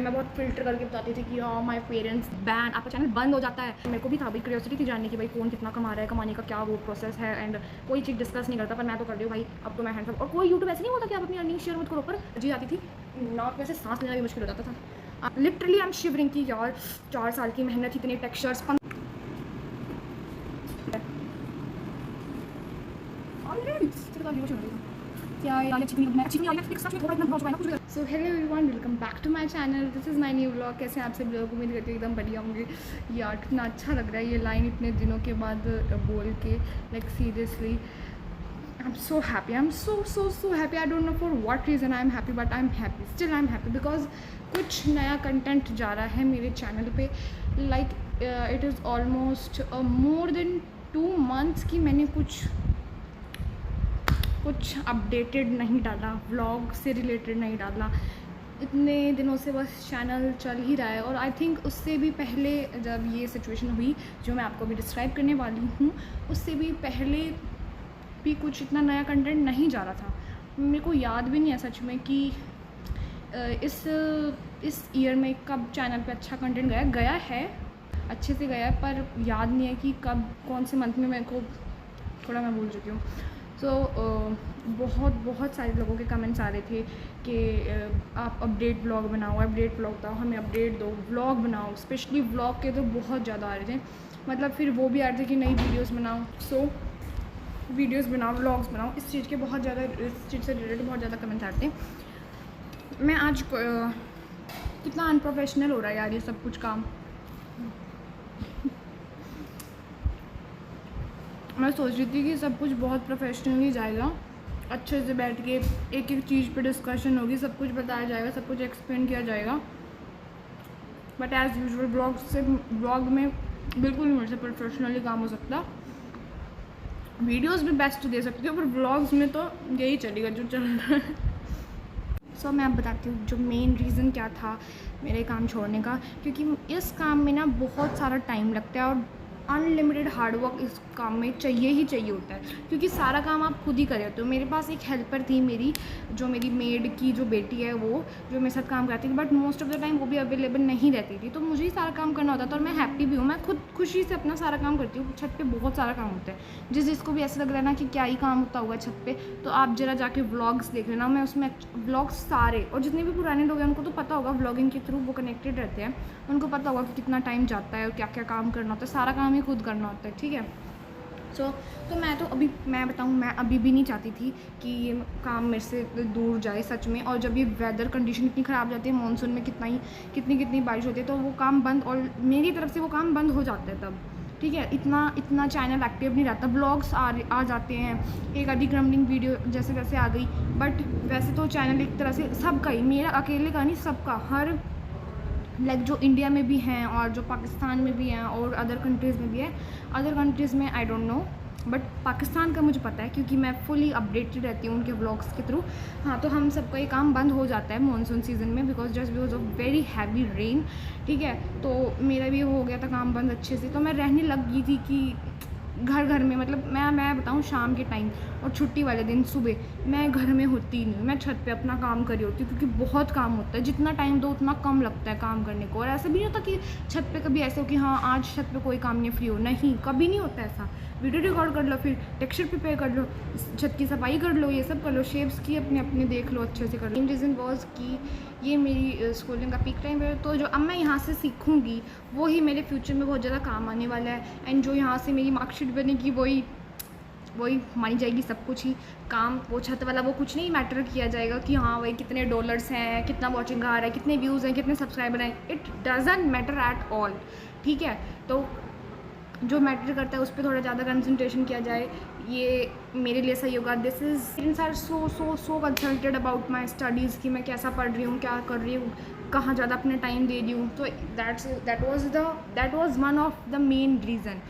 मैं बहुत फ़िल्टर करके बताती थी कि हाँ माय पेरेंट्स बैन, आपका चैनल बंद हो जाता है। मेरे को भी था भाई, क्यूरियोसिटी थी जानने की भाई कौन कितना कमा रहा है, कमाने का क्या वो प्रोसेस है। एंड कोई चीज़ डिस्कस नहीं करता, पर मैं तो कर रही हूँ भाई, अब तो मैं हैंड्स अप। और कोई यूट्यूब ऐसे नहीं होता कि आप अपनी अर्निंग शेयर मत करो, पर जी आती थी, नाक में से सांस लेना भी मुश्किल हो जाता था। लिटरली आई एम शिवरिंग की यार 4 साल की मेहनत, इतने textures so hello everyone, welcome back to my channel, this is my new vlog. कैसे हैं आप सब लोग? उम्मीद करती हूँ एकदम बढ़िया होंगे। यार कितना अच्छा लग रहा है ये लाइन इतने दिनों के बाद बोल के, like seriously I am so happy, I am so happy. I don't know for what reason I am happy, but I am happy, still I am happy because कुछ नया कंटेंट जा रहा है मेरे चैनल पे। Like it is almost more than 2 months की मैंने कुछ अपडेटेड नहीं डाला, व्लॉग से रिलेटेड नहीं डाला। इतने दिनों से बस चैनल चल ही रहा है। और आई थिंक उससे भी पहले जब ये सिचुएशन हुई जो मैं आपको अभी डिस्क्राइब करने वाली हूँ, उससे भी पहले भी कुछ इतना नया कंटेंट नहीं जा रहा था। मेरे को याद भी नहीं है सच में कि इस ईयर में कब चैनल पे अच्छा कंटेंट गया है, अच्छे से गया है, पर याद नहीं है कि कब कौन से मंथ में। मेरे को थोड़ा मैं भूल चुकी हूँ। सो बहुत सारे लोगों के कमेंट्स आ रहे थे कि आप अपडेट ब्लॉग बनाओ, अपडेट ब्लॉग बताओ, हमें अपडेट दो, व्लॉग बनाओ। स्पेशली व्लॉग के तो बहुत ज़्यादा आ रहे थे, मतलब फिर वो भी आ रहे थे कि नई वीडियोस बनाओ। सो वीडियोस बनाओ, व्लॉग्स बनाओ, इस चीज़ के बहुत ज़्यादा, इस चीज़ से रिलेटेड बहुत ज़्यादा कमेंट्स आ रहे थे। मैं आज कितना अनप्रोफेशनल हो रहा है यार ये सब कुछ काम। मैं सोच रही थी कि सब कुछ बहुत प्रोफेशनली जाएगा, अच्छे से बैठ के एक एक चीज़ पे डिस्कशन होगी, सब कुछ बताया जाएगा, सब कुछ एक्सप्लेन किया जाएगा। बट एज़ यूजुअल ब्लॉग में बिल्कुल नहीं मेरे से प्रोफेशनली काम हो सकता। वीडियोस भी बेस्ट दे सकती हूँ, पर ब्लॉग्स में तो यही चलेगा जो चल रहा है। सो मैं अब बताती हूँ जो मेन रीज़न क्या था मेरे काम छोड़ने का। क्योंकि इस काम में ना बहुत सारा टाइम लगता है और अनलिमिटेड हार्डवर्क इस काम में चाहिए ही चाहिए होता है, क्योंकि सारा काम आप खुद ही कर रहे हो। तो मेरे पास एक हेल्पर थी मेरी, जो मेरी मेड की जो बेटी है, वो जो मेरे साथ काम करती थी, but most of the time वो भी अवेलेबल नहीं रहती थी, तो मुझे ही सारा काम करना होता था। और मैं हैप्पी भी हूँ, मैं खुद खुशी से अपना सारा काम करती हूँ। छत पे बहुत सारा काम होता है, जिसको भी ऐसा लग रहा है ना कि क्या ही काम होता होगा छत पे, तो आप जरा जाके व्लॉग्स देख लेना। मैं उसमें व्लॉग्स सारे, और जितने भी पुराने लोग हैं उनको तो पता होगा, व्लॉगिंग के थ्रू वो कनेक्टेड रहते हैं, उनको पता होगा कि कितना टाइम जाता है और क्या क्या काम करना होता है। सारा काम ही खुद करना होता है, ठीक है। तो मैं तो अभी, मैं बताऊँ, मैं अभी भी नहीं चाहती थी कि ये काम मेरे से दूर जाए सच में। और जब ये वेदर कंडीशन इतनी ख़राब जाती है, मानसून में कितनी बारिश होती है, तो वो काम बंद, और मेरी तरफ से वो काम बंद हो जाता है तब, ठीक है। इतना चैनल एक्टिव नहीं रहता, ब्लॉग्स आ जाते हैं, एक आधी ग्रम्बलिंग वीडियो जैसे तैसे आ गई, बट वैसे तो चैनल एक तरह से सबका ही, मेरा अकेले का नहीं, सबका, हर लाइक जो इंडिया में भी हैं और जो पाकिस्तान में भी हैं और अदर कंट्रीज़ में भी है। अदर कंट्रीज़ में आई डोंट नो, बट पाकिस्तान का मुझे पता है क्योंकि मैं फुली अपडेटेड रहती हूँ उनके व्लॉग्स के थ्रू। हाँ, तो हम सबका ये काम बंद हो जाता है मानसून सीज़न में, because because of very heavy rain, ठीक है। तो मेरा भी हो गया था काम बंद अच्छे से, तो मैं रहने लग गई थी कि घर में, मतलब मैं बताऊँ, शाम के टाइम और छुट्टी वाले दिन सुबह मैं घर में होती नहीं, मैं छत पे अपना काम कर रही होती हूँ, क्योंकि बहुत काम होता है। जितना टाइम दो उतना कम लगता है काम करने को। और ऐसा भी नहीं होता कि छत पे कभी ऐसे हो कि हाँ आज छत पे कोई काम नहीं, फ्री हो, नहीं, कभी नहीं होता ऐसा। वीडियो रिकॉर्ड कर लो, फिर टेक्सचर प्रिपेयर कर लो, छत की सफाई कर लो, ये सब कर लो, शेप्स की अपने देख लो, अच्छे से कर लो। मेन रीज़न वॉज कि ये मेरी स्कूलिंग का पीक टाइम है, तो जो अब मैं यहाँ से सीखूँगी वो ही मेरे फ्यूचर में बहुत ज़्यादा काम आने वाला है। एंड जो यहाँ से मेरी मार्कशीट बनेगी वही मानी जाएगी, सब कुछ ही काम। वो छत वाला वो कुछ नहीं मैटर किया जाएगा कि हाँ भाई कितने डॉलर्स हैं, कितना वॉचिंग आ रहा है, कितने व्यूज़ हैं, कितने सब्सक्राइबर हैं, it doesn't matter at all, ठीक है। तो जो मैटर करता है उस पर थोड़ा ज़्यादा कंसंट्रेशन किया जाए, ये मेरे लिए सही होगा। This is parents are so consulted about my studies कि मैं कैसा पढ़ रही हूँ, क्या कर रही हूँ, कहाँ ज़्यादा अपने टाइम दे रही हूँ। तो that was one of the main reason.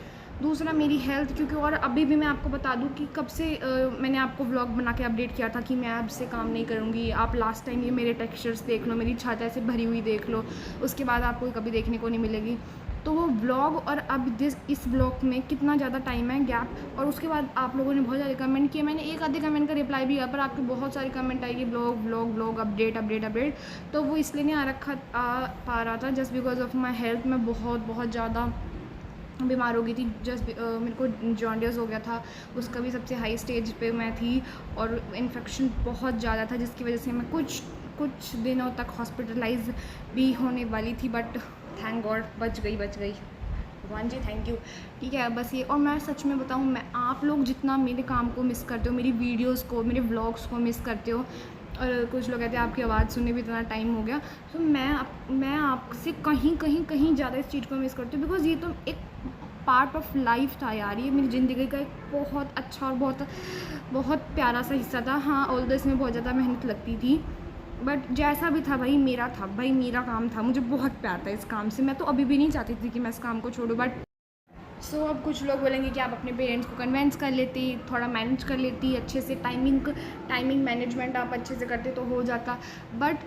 दूसरा मेरी हेल्थ, क्योंकि और अभी भी मैं आपको बता दूं कि कब से मैंने आपको व्लॉग बना के अपडेट किया था कि मैं अब से काम नहीं करूँगी। आप लास्ट टाइम ये मेरे टेक्सचर्स देख लो, मेरी छत ऐसे भरी हुई देख लो, उसके बाद आपको कभी देखने को नहीं मिलेगी। तो वो व्लॉग और अब इस व्लॉग में कितना ज़्यादा टाइम है गैप। और उसके बाद आप लोगों ने बहुत ज़्यादा कमेंट किए, मैंने एक आधे कमेंट का रिप्लाई भी किया, पर आपके बहुत सारे कमेंट आएगी vlog vlog vlog update update update. तो वो इसलिए नहीं आ पा रहा था just because of my health. मैं बहुत ज़्यादा बीमार हो गई थी। मेरे को जॉन्डिस हो गया था, उसका भी सबसे हाई स्टेज पे मैं थी, और इन्फेक्शन बहुत ज़्यादा था जिसकी वजह से मैं कुछ दिनों तक हॉस्पिटलाइज भी होने वाली थी। बट थैंक गॉड बच गई भगवान जी, थैंक यू। ठीक है, बस ये। और मैं सच में बताऊँ, मैं आप लोग जितना मेरे काम को मिस करते हो, मेरी वीडियोज़ को, मेरे व्लॉग्स को मिस करते हो, और कुछ लोग कहते हैं आपकी आवाज़ सुनने भी इतना टाइम हो गया, तो मैं आपसे कहीं ज़्यादा इस चीज़ को मिस करती हूँ। बिकॉज़ ये तो एक पार्ट ऑफ लाइफ था यार, ये मेरी ज़िंदगी का एक बहुत अच्छा और बहुत प्यारा सा हिस्सा था। हाँ, ऑल्दो इसमें बहुत ज़्यादा मेहनत लगती थी, बट जैसा भी था भाई मेरा काम था। मुझे बहुत प्यार था इस काम से। मैं तो अभी भी नहीं चाहती थी कि मैं इस काम को छोड़ूँ। बट अब कुछ लोग बोलेंगे कि आप अपने पेरेंट्स को कन्विंस कर लेती, थोड़ा मैनेज कर लेती अच्छे से, टाइमिंग मैनेजमेंट आप अच्छे से करते तो हो जाता। बट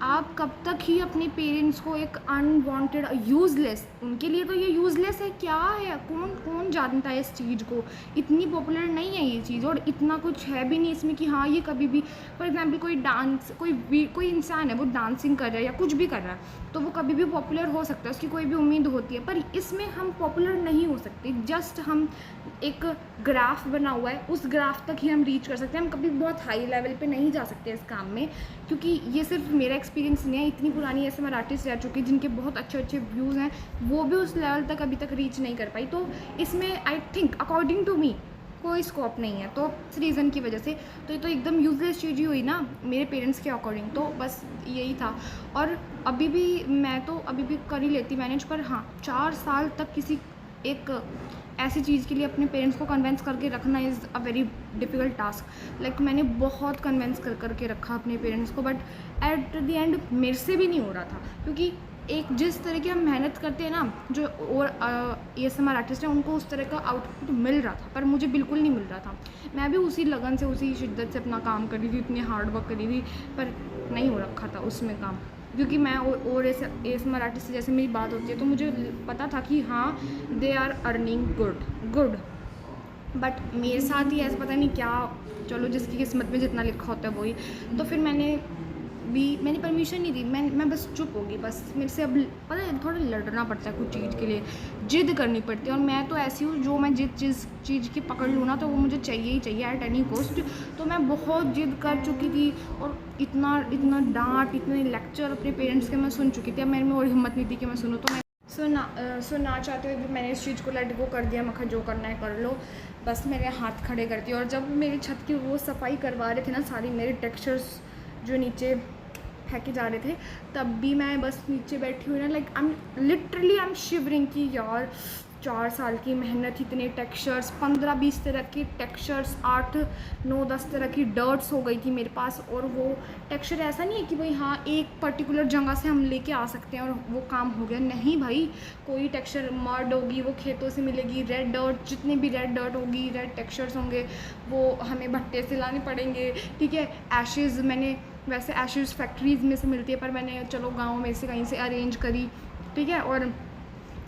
आप कब तक ही अपने पेरेंट्स को एक अनवांटेड, यूज़लेस, उनके लिए तो ये यूज़लेस है, क्या है, कौन जानता है इस चीज़ को। इतनी पॉपुलर नहीं है ये चीज़, और इतना कुछ है भी नहीं इसमें कि हाँ ये कभी भी, फॉर एग्जांपल कोई इंसान है, वो डांसिंग कर रहा है या कुछ भी कर रहा है, तो वो कभी भी पॉपुलर हो सकता है, उसकी कोई भी उम्मीद होती है। पर इसमें हम पॉपुलर नहीं हो सकते, जस्ट हम एक ग्राफ बना हुआ है, उस ग्राफ तक ही हम रीच कर सकते हैं। हम कभी बहुत हाई लेवल पे नहीं जा सकते इस काम में, क्योंकि ये सिर्फ मेरा एक्सपीरियंस नहीं है। इतनी पुरानी ASMR आर्टिस्ट रह चुकी है जिनके बहुत अच्छे व्यूज़ हैं, वो भी उस लेवल तक अभी तक रीच नहीं कर पाई। तो इसमें I think according to me कोई स्कोप नहीं है। तो इस रीज़न की वजह से तो ये तो एकदम यूजलेस चीज़ ही हुई ना मेरे पेरेंट्स के अकॉर्डिंग। तो बस यही था। और अभी भी कर ही लेती मैनेज, पर हाँ 4 साल तक किसी एक ऐसी चीज़ के लिए अपने पेरेंट्स को कन्विंस करके रखना is a very difficult task. Like मैंने बहुत कन्विंस करके रखा अपने पेरेंट्स को, बट एट द एंड मेरे से भी नहीं हो रहा था, क्योंकि एक जिस तरह की हम मेहनत करते हैं ना, जो और ASMR आर्टिस्ट हैं उनको उस तरह का आउटपुट मिल रहा था, पर मुझे बिल्कुल नहीं मिल रहा था। मैं भी उसी लगन से, उसी शिद्दत से अपना काम कर रही थी, इतनी हार्ड वर्क करी थी, पर नहीं हो रखा था उसमें काम। क्योंकि मैं और ASMR आर्टिस्ट से जैसे मेरी बात होती है, तो मुझे पता था कि हाँ they are earning good, but मेरे साथ ही ऐसा पता नहीं क्या, चलो जिसकी किस्मत में जितना लिखा होता है वही। तो फिर मैंने परमिशन नहीं दी, मैं बस चुप हो गई। बस मेरे से अब पता है थोड़ा लड़ना पड़ता है कुछ चीज़ के लिए, जिद करनी पड़ती है। और मैं तो ऐसी हूँ, जो मैं जिस चीज़ की पकड़ लूँ ना, तो वो मुझे चाहिए ही चाहिए एट एनी कॉस्ट। तो मैं बहुत जिद कर चुकी थी, और इतना डांट, इतने लेक्चर अपने पेरेंट्स के मैं सुन चुकी थी। अब मेरे में और हिम्मत नहीं थी कि मैं सुनूँ। तो मैं सुनना चाहते हुए भी मैंने इस चीज़ को लेट गो कर दिया। मैं कहा जो करना है कर लो, बस मेरे हाथ खड़े करती। और जब मेरी छत की वो सफाई करवा रहे थे ना, सारी मेरे टेक्सचर्स जो नीचे फेंके जा रहे थे, तब भी मैं बस नीचे बैठी हुई ना, लाइक आई एम शिवरिंग की यार 4 साल की मेहनत, इतने टेक्सचर्स, 15-20 तरह के टेक्सचर्स, 8-9-10 तरह की डर्ट्स हो गई थी मेरे पास। और वो टेक्सचर ऐसा नहीं है कि भाई हाँ एक पर्टिकुलर जगह से हम लेके आ सकते हैं और वो काम हो गया, नहीं भाई। कोई टेक्सचर मर्ड होगी, वो खेतों से मिलेगी, रेड डर्ट, जितनी भी रेड डर्ट होगी, रेड टेक्सचर्स होंगे, वो हमें भट्टे से लाने पड़ेंगे। ठीक है, एशेज़, मैंने वैसे एशेज़ फैक्ट्रीज़ में से मिलती है, पर मैंने चलो गाँव में से कहीं से अरेंज करी। ठीक है, और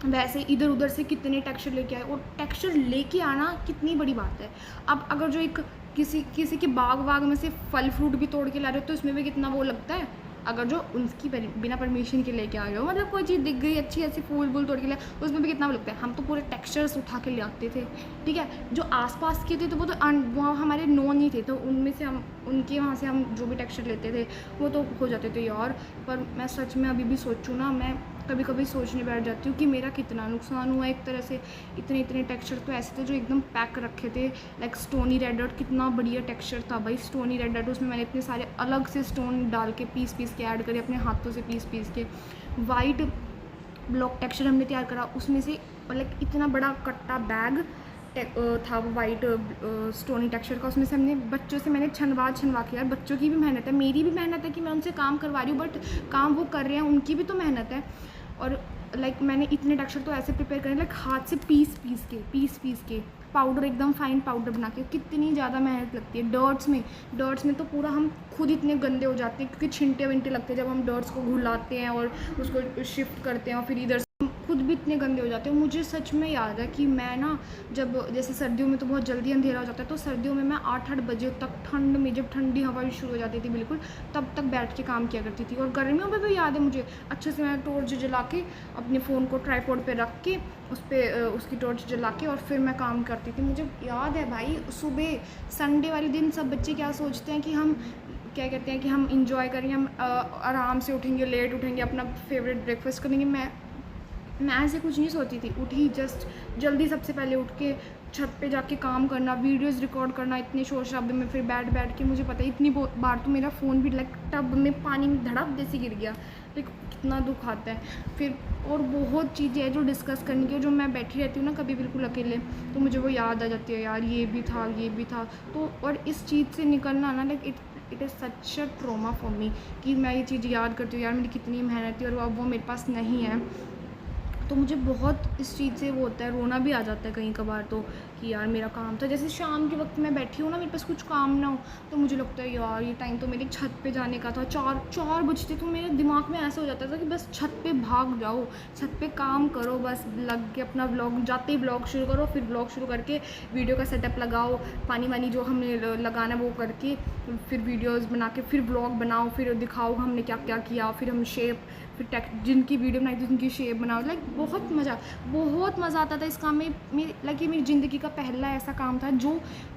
वैसे इधर उधर से कितने टेक्सचर लेके आए, और टेक्सचर लेके आना कितनी बड़ी बात है। अब अगर जो एक किसी के बाग में से फल फ्रूट भी तोड़ के ला रहे हो, तो इसमें भी कितना वो लगता है। अगर जो उनकी बिना परमिशन के लेके आ रहे हो, मतलब कोई चीज़ दिख गई अच्छी ऐसी फूल तोड़ के लिया, उसमें भी कितना वो लगता है। हम तो पूरे टेक्सचर्स उठा के ले आते थे। ठीक है, जो आसपास के थे तो वो तो वहाँ हमारे नोन ही थे, तो उनमें से हम उनके वहाँ से हम जो भी टेक्सचर लेते थे वो तो हो जाते थे यार। पर मैं सच में अभी भी सोचूँ ना, मैं कभी सोचने बैठ जाती हूँ कि मेरा कितना नुकसान हुआ एक तरह से। इतने टेक्सचर तो ऐसे थे जो एकदम पैक रखे थे, लाइक स्टोनी रेड डॉट, कितना बढ़िया टेक्सचर था भाई स्टोनी रेड डॉट। उसमें मैंने इतने सारे अलग से स्टोन डाल के पीस के ऐड करे, अपने हाथों से पीस के। वाइट ब्लॉक टेक्सचर हमने तैयार करा, उसमें से लाइक इतना बड़ा कट्टा बैग था वाइट स्टोनी टेक्सचर का। उसमें से हमने बच्चों से मैंने छनवा के, यार बच्चों की भी मेहनत है, मेरी भी मेहनत है कि मैं उनसे काम करवा रही हूँ, बट काम वो कर रहे हैं, उनकी भी तो मेहनत है। और लाइक मैंने इतने टेक्सचर तो ऐसे प्रिपेयर करे, लाइक हाथ से पीस के पाउडर, एकदम फाइन पाउडर बना के। कितनी ज़्यादा मेहनत लगती है डर्ट्स में तो पूरा हम खुद इतने गंदे हो जाते हैं, क्योंकि छिंटे विंटे लगते हैं जब हम डर्ट्स को घुलाते हैं और उसको शिफ्ट करते हैं, और फिर इधर से हम खुद भी इतने गंदे हो जाते हो। मुझे सच में याद है कि मैं ना जब जैसे सर्दियों में तो बहुत जल्दी अंधेरा हो जाता है, तो सर्दियों में मैं 8-8 बजे तक ठंड में, जब ठंडी हवा भी शुरू हो जाती थी बिल्कुल, तब तक बैठ के काम किया करती थी। और गर्मियों में भी याद है मुझे अच्छे से, मैं टॉर्च जला के अपने फ़ोन को ट्राईपॉड पे रख के उस पर उसकी टॉर्च जला के और फिर मैं काम करती थी। मुझे याद है भाई, सुबह संडे वाले दिन सब बच्चे क्या सोचते हैं कि हम क्या कहते हैं कि हम इंजॉय करेंगे, हम आराम से उठेंगे, लेट उठेंगे, अपना फेवरेट ब्रेकफास्ट करेंगे। मैं ऐसे कुछ नहीं सोचती थी। उठी जस्ट जल्दी सबसे पहले उठ के छत पे जाके काम करना, वीडियोस रिकॉर्ड करना इतने शोर शराबे में, फिर बैठ के मुझे पता है इतनी बार तो मेरा फ़ोन भी लाइक टब में पानी में धड़क जैसे गिर गया। लाइक कितना दुख आता है। फिर और बहुत चीज़ें हैं जो डिस्कस करने की, जो मैं बैठी रहती हूँ ना कभी बिल्कुल अकेले, तो मुझे वो याद आ जाती है, यार ये भी था। तो और इस चीज़ से निकलना ना, like it is such a trauma for me कि मैं ये चीज़ याद करती हूँ, यार मेरी कितनी मेहनत थी और अब वो मेरे पास नहीं है। तो मुझे बहुत इस चीज़ से वो होता है, रोना भी आ जाता है कहीं कभार तो, कि यार मेरा काम था। जैसे शाम के वक्त मैं बैठी हूँ ना, मेरे पास कुछ काम ना हो, तो मुझे लगता है यार ये टाइम तो मेरी छत पे जाने का था। 4 बजते तो मेरे दिमाग में ऐसा हो जाता था कि बस छत पे भाग जाओ, छत पे काम करो, बस लग के अपना व्लॉग, जाते ही व्लॉग शुरू करो, फिर व्लॉग शुरू करके वीडियो का सेटअप लगाओ, पानी वानी जो हमने लगाना वो करके, फिर वीडियोज़ बना के फिर व्लॉग बनाओ, फिर दिखाओ हमने क्या क्या किया, फिर हम शेप, फिर जिनकी वीडियो बनाई थी उनकी शेप बनाओ। लाइक बहुत मज़ा आता था इस काम में। लाइक ये मेरी ज़िंदगी का पहला ऐसा काम था जो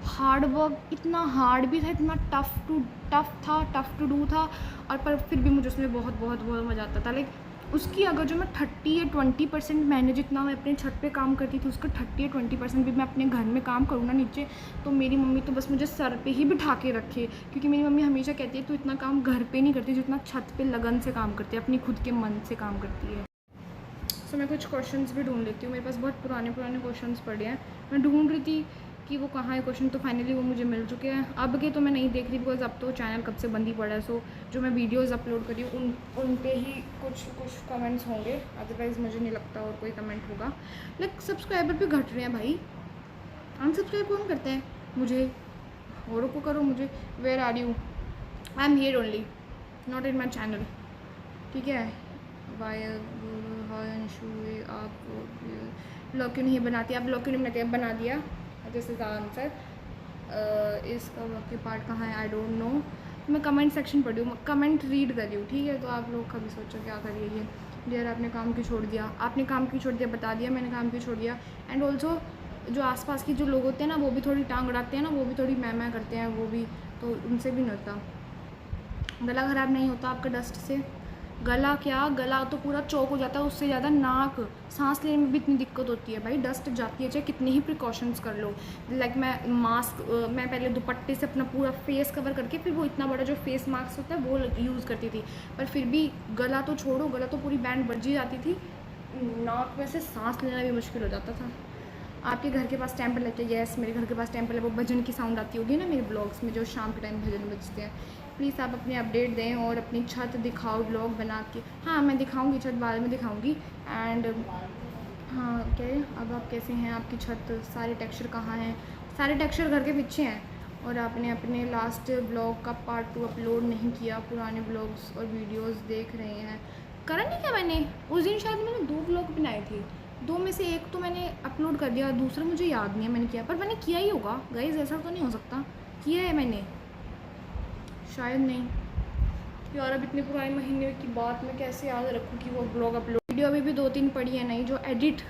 हार्ड वर्क, इतना हार्ड भी था, इतना टफ़ टू डू था, और पर फिर भी मुझे उसमें बहुत मज़ा आता था। लाइक उसकी अगर जो मैं 30 या 20% मैंने जितना मैं अपने छत पे काम करती थी, उसका 30 या 20% भी मैं अपने घर में काम करूँ ना नीचे, तो मेरी मम्मी तो बस मुझे सर पे ही बिठा के रखे। क्योंकि मेरी मम्मी हमेशा कहती है तू इतना काम घर पे नहीं करती जितना छत पे लगन से काम करती है, अपनी खुद के मन से काम करती है। सो मैं कुछ क्वेश्चंस भी ढूंढ लेती हूँ, मेरे पास बहुत पुराने क्वेश्चंस पड़े हैं। मैं ढूंढ रही थी कि वो कहाँ है क्वेश्चन, तो फाइनली वो मुझे मिल चुके हैं। अब के तो मैं नहीं देख रही, बिकॉज अब तो चैनल कब से बंद ही पड़ा है। सो जो मैं वीडियोज़ अपलोड करी हूँ उन पे ही कुछ कमेंट्स होंगे, अदरवाइज़ मुझे नहीं लगता और कोई कमेंट होगा। लाइक सब्सक्राइबर भी घट रहे हैं भाई, अनसब्सक्राइब कौन करते हैं मुझे, औरों को करो मुझे। Where are you, I am here only, not in my channel, ठीक है। वाई आप ब्लॉग क्यों नहीं बनाती, आप ब्लॉग क्यों नहीं बनाती, बना दिया। This is answer. इसका वाक्य पार्ट कहाँ है, आई डोंट नो। मैं कमेंट सेक्शन पढ़ी हूँ, कमेंट रीड कर रही हूँ, ठीक है। तो आप लोग कभी सोचो क्या करिए ये डियर, आपने काम क्यों छोड़ दिया, बता दिया मैंने काम क्यों छोड़ दिया। एंड ऑल्सो जो आसपास के जो लोग होते हैं ना, वो भी थोड़ी टांग अड़ाते हैं ना, वो भी थोड़ी मैं करते हैं, वो भी तो उनसे भी नहीं होता। गला ख़राब नहीं होता आपका डस्ट से, गला तो पूरा चौक हो जाता है, उससे ज़्यादा नाक, सांस लेने में भी इतनी दिक्कत होती है भाई, डस्ट जाती है चाहे कितने ही प्रिकॉशंस कर लो। लाइक मैं मास्क, मैं पहले दुपट्टे से अपना पूरा फेस कवर करके फिर वो इतना बड़ा जो फेस मास्क होता है वो यूज़ करती थी, पर फिर भी गला तो छोड़ो, गला तो पूरी बैंड बज ही जाती थी, नाक में से सांस लेना भी मुश्किल हो जाता था। आपके घर के पास टेम्पल है क्या? यस, मेरे घर के पास टेम्पल है। वो भजन की साउंड आती होगी ना मेरे ब्लॉग्स में, जो शाम के टाइम भजन बजते हैं। प्लीज़ आप अपने अपडेट दें और अपनी छत दिखाओ ब्लॉग बना के। हाँ, मैं दिखाऊंगी छत, बाद में दिखाऊंगी। एंड हाँ, क्या अब आप कैसे हैं, आपकी छत, सारे टेक्सचर कहाँ हैं? सारे टेक्सचर घर के पीछे हैं। और आपने अपने लास्ट ब्लॉग का पार्ट 2 अपलोड नहीं किया, पुराने ब्लॉग्स और वीडियोस देख रहे हैं। करा नहीं क्या मैंने? उस दिन शायद मैंने 2 ब्लॉग बनाए थे, 2 में से एक तो मैंने अपलोड कर दिया, दूसरा मुझे याद नहीं है मैंने किया, पर मैंने किया ही होगा गाइस, ऐसा तो नहीं हो सकता किया है मैंने, शायद नहीं यार। अब इतने पुराने महीने की बात मैं कैसे याद रखूँ कि वो ब्लॉग अपलोड। वीडियो अभी भी 2-3 पड़ी है नहीं, जो एडिट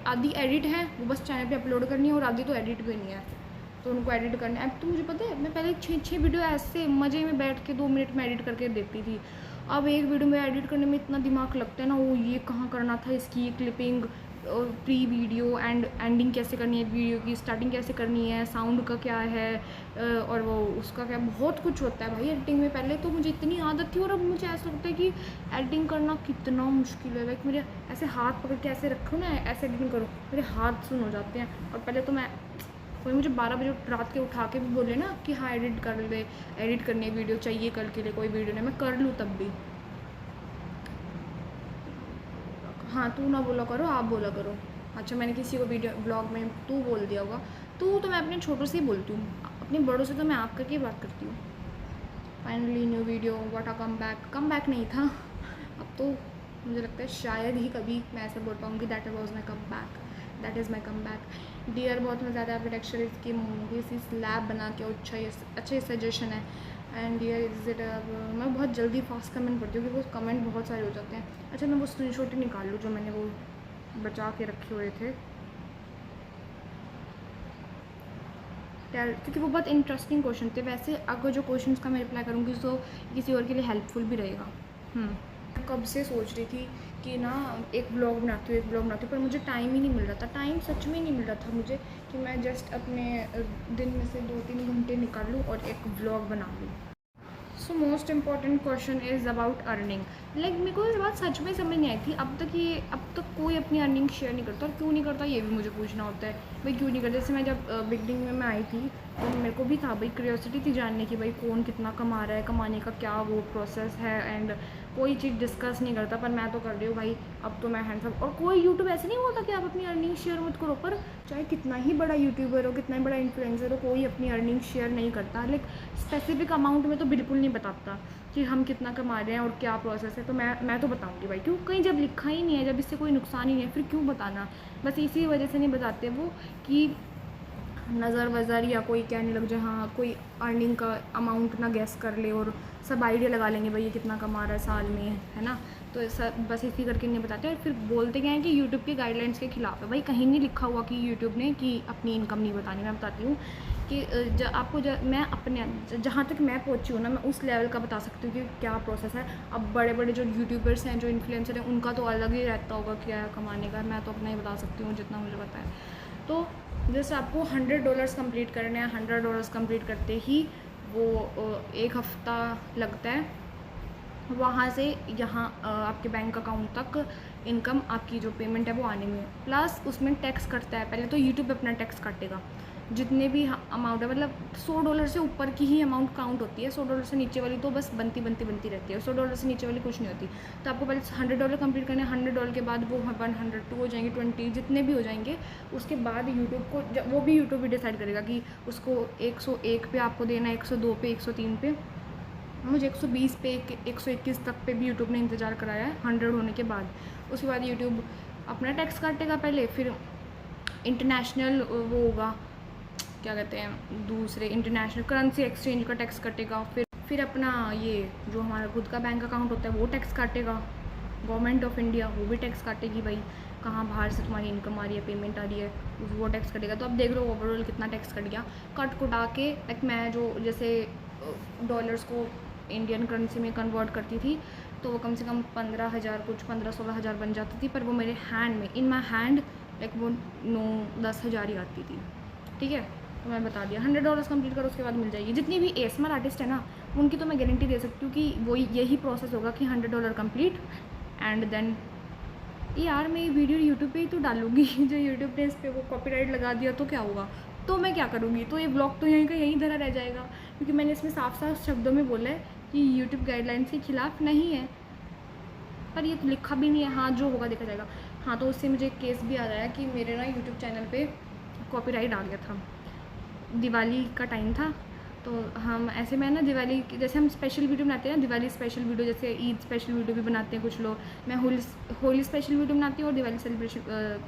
आधी एडिट है, वो बस चैनल पे अपलोड करनी है, और आधी तो एडिट भी नहीं है, तो उनको एडिट करना है। अब तो मुझे पता है, मैं पहले 6 वीडियो ऐसे मज़े में बैठ के 2 मिनट में एडिट करके देखती थी। अब एक वीडियो में एडिट करने में इतना दिमाग लगता है ना, वो ये कहाँ करना था, इसकी clipping, pre video and ending कैसे करनी है, वीडियो की स्टार्टिंग कैसे करनी है, साउंड का क्या है, और वो उसका क्या, बहुत कुछ होता है भाई एडिटिंग में। पहले तो मुझे इतनी आदत थी, और अब मुझे ऐसा लगता है कि एडिटिंग करना कितना मुश्किल है। लाइक मेरे ऐसे हाथ पकड़ के ऐसे रखो ना, ऐसे एडिटिंग करो, मेरे हाथ सुन हो जाते हैं। और पहले तो मैं, कोई मुझे 12 बजे रात के उठा के भी बोले ना कि हाँ एडिट कर ले, एडिट करनी है वीडियो, चाहिए कल के लिए कोई वीडियो नहीं, मैं कर लूँ तब भी। हाँ, तू ना बोला करो, आप बोला करो। अच्छा, मैंने किसी को वीडियो ब्लॉग में तू बोल दिया होगा। तू तो मैं अपने छोटों से ही बोलती हूँ, अपने बड़ों से तो मैं आप करके बात करती हूँ। Finally new video, what a come back नहीं था, अब तो मुझे लगता है शायद ही कभी मैं ऐसा बोल पाऊँगी that was my comeback, that is my comeback. Dear बहुत मज़ा आता है आपके लेक्चर की मूवी सी स्लैब बना के, अच्छा ही सजेशन है। एंड डियर इज़ इट, मैं बहुत जल्दी फास्ट कमेंट पढ़ती हूँ क्योंकि वो कमेंट बहुत सारे हो जाते हैं। अच्छा मैं वो स्क्रीनशॉट ही निकाल लूँ जो मैंने वो बचा के रखे हुए थे क्योंकि वो बहुत इंटरेस्टिंग क्वेश्चन थे। वैसे अगर जो क्वेश्चंस का मैं रिप्लाई करूँगी तो किसी और के लिए हेल्पफुल भी रहेगा। कब से सोच रही थी कि ना एक ब्लॉग बनाती हूँ पर मुझे टाइम ही नहीं मिल रहा था, टाइम सच में नहीं मिल रहा था मुझे कि मैं जस्ट अपने दिन में से 2-3 घंटे निकाल लूँ और एक ब्लॉग बना लूँ। So most important question is about earning. Like मेरे को ये बात सच में समझ नहीं आई थी अब तक कोई अपनी अर्निंग शेयर नहीं करता, और क्यों नहीं करता ये भी मुझे पूछना होता है भाई क्यों नहीं करता। जैसे मैं जब बिगनिंग में मैं आई थी तो मेरे को भी था भाई क्यूरियोसिटी थी जानने की भाई कौन कितना कमा रहा है, कमाने का क्या वो प्रोसेस है, एंड कोई चीज़ डिस्कस नहीं करता, पर मैं तो कर रही हूँ भाई। अब तो मैं हैंडसम, और कोई यूट्यूब ऐसे नहीं बोलता कि आप अपनी अर्निंग शेयर मत करो, पर चाहे कितना ही बड़ा यूट्यूबर हो, कितना ही बड़ा इन्फ्लुएंसर हो, कोई अपनी अर्निंग शेयर नहीं करता। लाइक स्पेसिफिक अमाउंट में तो बिल्कुल नहीं बताता कि हम कितना कमा रहे हैं और क्या प्रोसेस है। तो मैं तो बताऊंगी भाई, क्यों, कहीं जब लिखा ही नहीं है, जब इससे कोई नुकसान ही नहीं है, फिर क्यों बताना। बस इसी वजह से नहीं बताते वो कि नज़र वज़र या कोई कहने लग जाए, हाँ कोई अर्निंग का अमाउंट ना गैस कर ले और सब आइडिया लगा लेंगे भाई ये कितना कमा रहा है साल में, है ना। तो बस इसी करके नहीं बताते, और फिर बोलते क्या है कि यूट्यूब के गाइडलाइंस के खिलाफ है। भाई कहीं नहीं लिखा हुआ कि यूट्यूब ने कि अपनी इनकम नहीं बतानी। मैं बताती हूँ कि मैं अपने जहाँ तक मैं पहुँची हूँ ना, मैं उस लेवल का बता सकती हूँ कि क्या प्रोसेस है। अब बड़े बड़े जो यूट्यूबर्स हैं, जो इन्फ्लुएंसर हैं, उनका तो अलग ही रहता होगा क्या कमाने का। मैं तो अपना ही बता सकती हूँ जितना मुझे पता है। तो जैसे आपको $100 कंप्लीट करने हैं, $100 कंप्लीट करते ही वो 1 हफ़्ता लगता है वहाँ से यहाँ आपके बैंक अकाउंट तक इनकम, आपकी जो पेमेंट है वो आने में। प्लस उसमें टैक्स कटता है। पहले तो यूट्यूब अपना टैक्स काटेगा जितने भी अमाउंट है, मतलब $100 से ऊपर की ही अमाउंट काउंट होती है। $100 से नीचे वाली तो बस बनती रहती है, $100 से नीचे वाली कुछ नहीं होती। तो आपको पहले $100 कंप्लीट करना है, $100 के बाद वो 102 हो जाएंगे, 20 जितने भी हो जाएंगे। उसके बाद यूट्यूब को वो भी यूट्यूब भी डिसाइड करेगा कि उसको 101 पे आपको देना है, 102 पे, 103 पे। मुझे 120 पे, 121 तक पे भी यूट्यूब ने इंतज़ार कराया है 100 होने के बाद। उसके बाद यूट्यूब अपना टैक्स काटेगा पहले, फिर इंटरनेशनल वो होगा, क्या कहते हैं, दूसरे इंटरनेशनल करेंसी एक्सचेंज का टैक्स कटेगा। फिर अपना ये जो हमारा खुद का बैंक अकाउंट होता है वो टैक्स काटेगा। गवर्नमेंट ऑफ इंडिया वो भी टैक्स काटेगी भाई, कहाँ बाहर से तुम्हारी इनकम आ रही है, पेमेंट आ रही है, वो टैक्स कटेगा। तो अब देख लो ओवरऑल कितना टैक्स कट गया। कट कुटा के लाइक मैं जो जैसे डॉलर्स को इंडियन करेंसी में कन्वर्ट करती थी तो वो कम से कम 15,000 कुछ 15-16 हज़ार बन जाती थी, पर वो मेरे हैंड में, इन माई हैंड, लाइक वो 9-10 हज़ार ही आती थी। ठीक है, तो मैं बता दिया $100 कंप्लीट करो, उसके बाद मिल जाएगी। जितनी भी ASMR आर्टिस्ट है ना, उनकी तो मैं गारंटी दे सकती हूँ कि वो यही प्रोसेस होगा कि $100 कंप्लीट एंड देन यार मैं ये वीडियो यूट्यूब पे ही तो डालूंगी जो यूट्यूब ने इस पर वो कॉपीराइट लगा दिया तो क्या होगा, तो मैं क्या करूँगी। तो ये ब्लॉग तो यहीं का यहीं धरा रह जाएगा, क्योंकि मैंने इसमें साफ साफ शब्दों में बोला है कि यूट्यूब गाइडलाइंस के खिलाफ नहीं है, पर ये तो लिखा भी नहीं है। हाँ जो होगा देखा जाएगा। हाँ तो उससे मुझे एक केस भी आ रहा है कि मेरे ना यूट्यूब चैनल पे कॉपीराइट आ गया था। दिवाली का टाइम था, तो हम ऐसे में ना दिवाली जैसे हम स्पेशल वीडियो बनाते हैं ना, दिवाली स्पेशल वीडियो, जैसे ईद स्पेशल वीडियो भी बनाते हैं कुछ लोग। मैं होली स्पेशल वीडियो बनाती हूँ और दिवाली सेलिब्रेशन